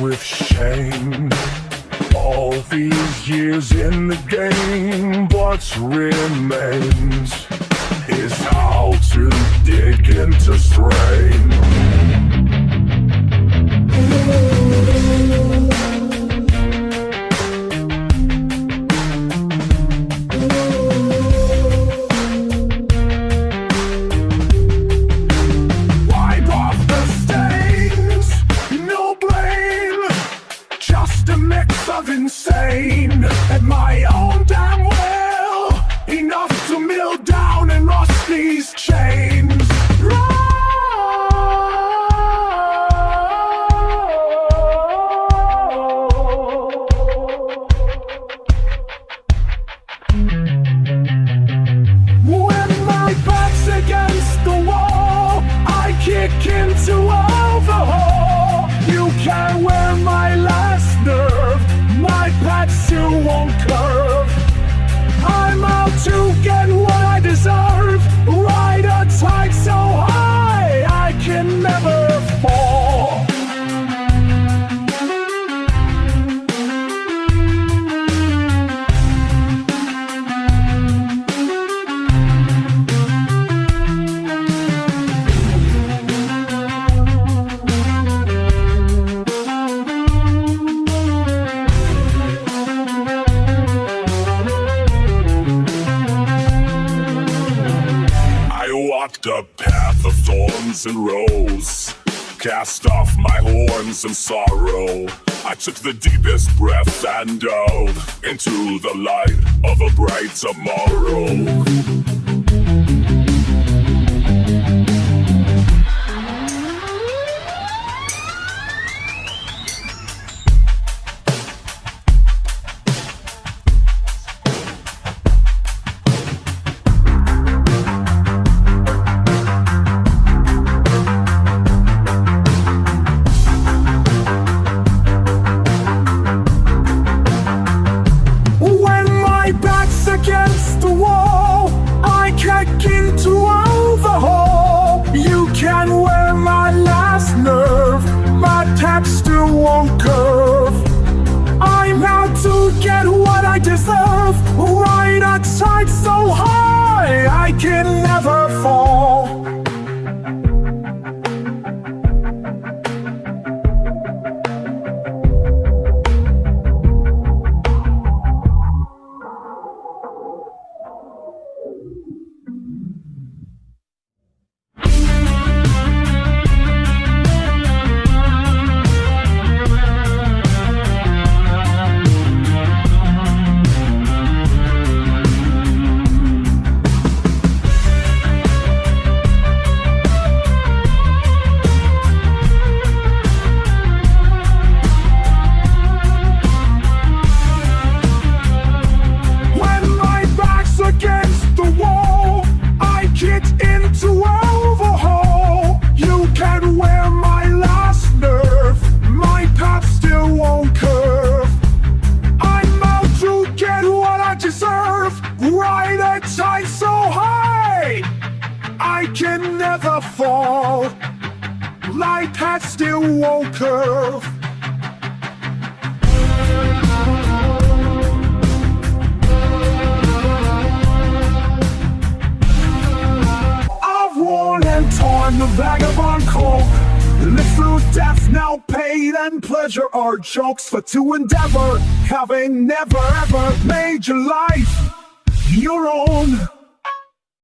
with shame. All these years in the game, what remains is how to dig into strain. Wipe off the stains, no blame, just a mix of insane and my own damn well, enough to mill down and rust these chains. When my back's against the wall, I kick into overhaul. You can't wear my last nerve, my path still won't curve. I'm out to get what I deserve, ride a tide so high I can never fall. Walked a path of thorns and rose, cast off my horns and sorrow. I took the deepest breath and dove into the light of a bright tomorrow. Against the wall, I kick into overhaul. You can wear my last nerve, my tap still won't curve. I'm out to get what I deserve, ride a tide so high I can never fall. Ride a tide so high I can never fall. Light path still won't curve. I've worn and torn the vagabond cloak, lived through death, now pain and pleasure are jokes. For to endeavor, having never ever made your life your own.